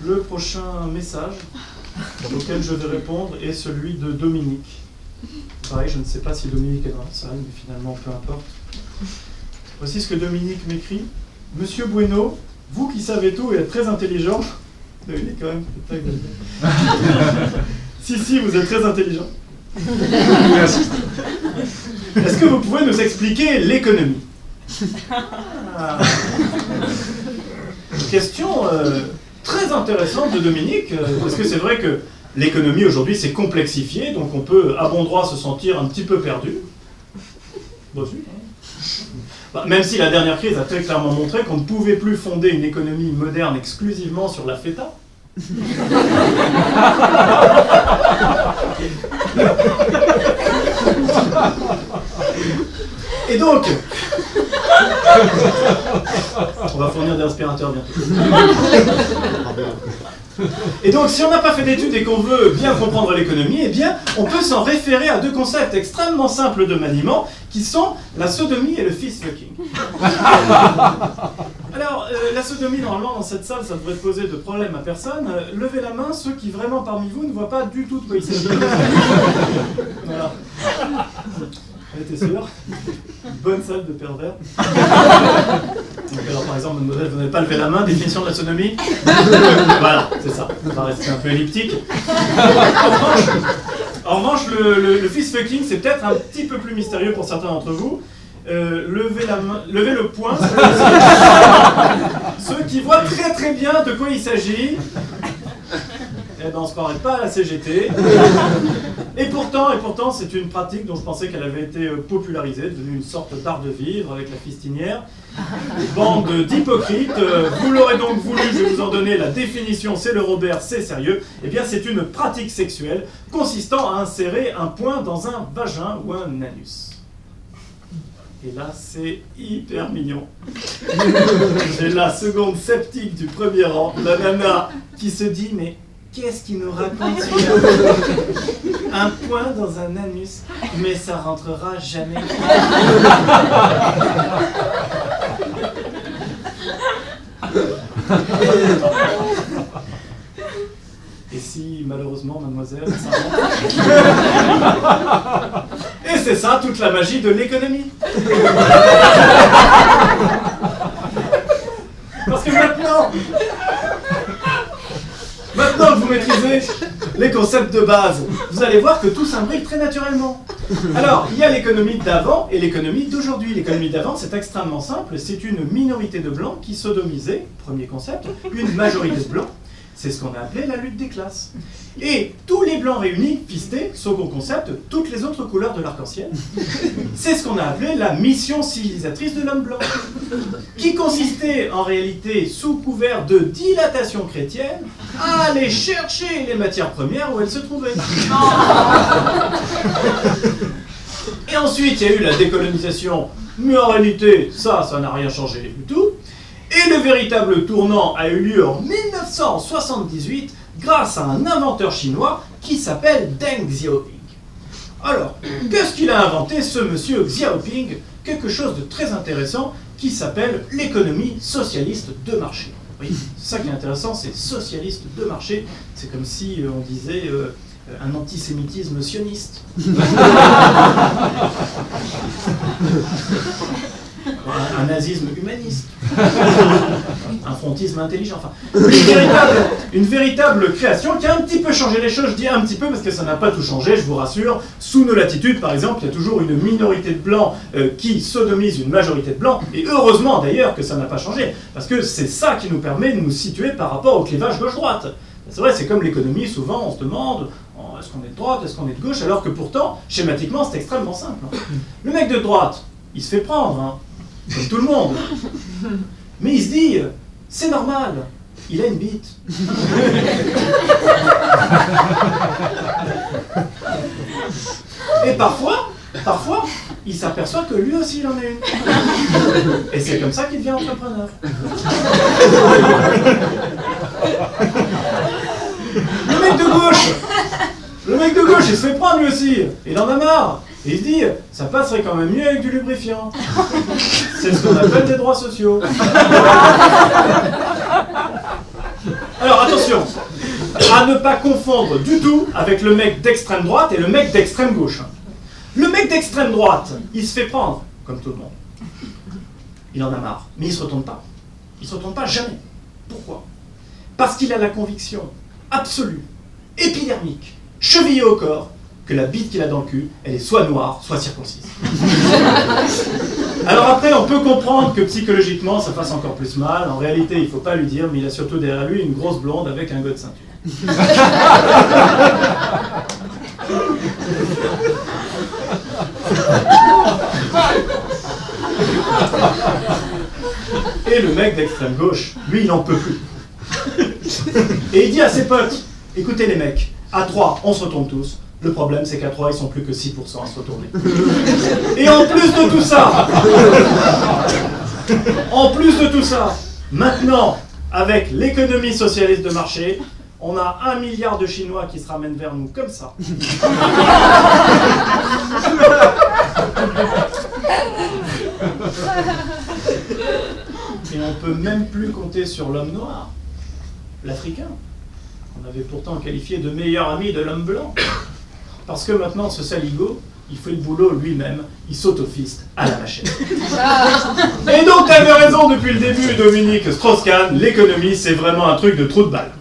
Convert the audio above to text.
Le prochain message auquel je vais répondre est celui de Dominique. Pareil, je ne sais pas si Dominique est dans la salle, mais finalement, peu importe. Voici ce que Dominique m'écrit. Monsieur Bueno, vous qui savez tout et êtes très intelligent... Il est quand même... Si, vous êtes très intelligent. Est-ce que vous pouvez nous expliquer l'économie? Question très intéressante de Dominique, parce que c'est vrai que l'économie aujourd'hui c'est complexifié, donc on peut à bon droit se sentir un petit peu perdu. Même si la dernière crise a très clairement montré qu'on ne pouvait plus fonder une économie moderne exclusivement sur la feta. Et donc, on va fournir des respirateurs bientôt. Et donc, si on n'a pas fait d'études et qu'on veut bien comprendre l'économie, eh bien, on peut s'en référer à deux concepts extrêmement simples de maniement, qui sont la sodomie et le fist-fucking. Alors, la sodomie, normalement, dans cette salle, ça devrait poser de problème à personne. Levez la main, ceux qui vraiment parmi vous ne voient pas du tout de quoi il s'agit. Voilà. T'es sûr? Bonne salle de pervers. Donc alors par exemple, mademoiselle, vous n'avez pas levé la main, définition de la sodomie. Voilà, c'est ça. Ça va rester un peu elliptique. En revanche, le fist-fucking, c'est peut-être un petit peu plus mystérieux pour certains d'entre vous. Levez la main, levez le poing. Ceux qui voient très très bien de quoi il s'agit. Eh ben, on ne se croirait pas à la CGT. Et pourtant, c'est une pratique dont je pensais qu'elle avait été popularisée, devenue une sorte d'art de vivre avec la fistinière. Bande d'hypocrites, vous l'aurez donc voulu, je vais vous en donner la définition, c'est le Robert, c'est sérieux. Eh bien, c'est une pratique sexuelle consistant à insérer un poing dans un vagin ou un anus. Et là, c'est hyper mignon. J'ai la seconde sceptique du premier rang, la nana qui se dit, mais qu'est-ce qu'il nous raconte celui-là? Un point dans un anus, mais ça rentrera jamais. Et si, malheureusement, mademoiselle, ça rentre. Et c'est ça, toute la magie de l'économie. Parce que maintenant que vous maîtrisez les concepts de base, vous allez voir que tout s'imbrique très naturellement. Alors, il y a l'économie d'avant et l'économie d'aujourd'hui. L'économie d'avant, c'est extrêmement simple. C'est une minorité de blancs qui sodomisait, premier concept, une majorité de blancs. C'est ce qu'on a appelé la lutte des classes. Et tous les blancs réunis, fistés, second concept, toutes les autres couleurs de l'arc-en-ciel, c'est ce qu'on a appelé la mission civilisatrice de l'homme blanc, qui consistait en réalité, sous couvert de dilatation chrétienne, à aller chercher les matières premières où elles se trouvaient. Et ensuite, il y a eu la décolonisation, mais en réalité, ça n'a rien changé du tout. Et le véritable tournant a eu lieu en 1978 grâce à un inventeur chinois qui s'appelle Deng Xiaoping. Alors, qu'est-ce qu'il a inventé ce monsieur Xiaoping? Quelque chose de très intéressant qui s'appelle l'économie socialiste de marché. Oui, c'est ça qui est intéressant, c'est socialiste de marché. C'est comme si on disait un antisémitisme sioniste. Un nazisme humaniste, un frontisme intelligent, enfin, une véritable création qui a un petit peu changé les choses. Je dis un petit peu parce que ça n'a pas tout changé, je vous rassure. Sous nos latitudes, par exemple, il y a toujours une minorité de blancs qui sodomise une majorité de blancs, et heureusement d'ailleurs que ça n'a pas changé, parce que c'est ça qui nous permet de nous situer par rapport au clivage gauche-droite. C'est vrai, c'est comme l'économie, souvent on se demande est-ce qu'on est de droite, est-ce qu'on est de gauche, alors que pourtant, schématiquement, c'est extrêmement simple. Le mec de droite, il se fait prendre, hein, comme tout le monde. Mais il se dit, c'est normal, il a une bite. Et parfois, il s'aperçoit que lui aussi il en a une. Et c'est comme ça qu'il devient entrepreneur. Le mec de gauche, il se fait prendre lui aussi. Il en a marre. Et il se dit, ça passerait quand même mieux avec du lubrifiant. C'est ce qu'on appelle des droits sociaux. Alors attention à ne pas confondre du tout avec le mec d'extrême droite et le mec d'extrême gauche. Le mec d'extrême droite, il se fait prendre, comme tout le monde. Il en a marre, mais il ne se retourne pas. Il ne se retourne pas jamais. Pourquoi? Parce qu'il a la conviction absolue, épidermique, chevillée au corps, que la bite qu'il a dans le cul, elle est soit noire, soit circoncise. Alors après, on peut comprendre que psychologiquement, ça fasse encore plus mal. En réalité, il ne faut pas lui dire, mais il a surtout derrière lui une grosse blonde avec un gars de ceinture. Et le mec d'extrême gauche, lui, il n'en peut plus. Et il dit à ses potes, écoutez les mecs, à 3, on se retourne tous. Le problème, c'est qu'à 3, ils sont plus que 6% à se retourner. Et en plus de tout ça, maintenant, avec l'économie socialiste de marché, on a 1 milliard de Chinois qui se ramènent vers nous comme ça. Et on peut même plus compter sur l'homme noir, l'Africain. On avait pourtant qualifié de meilleur ami de l'homme blanc. Parce que maintenant, ce saligo, il fait le boulot lui-même, il s'autofiste à la machette. Et donc, tu avais raison depuis le début, Dominique Strauss-Kahn, l'économie, c'est vraiment un truc de trou de balle.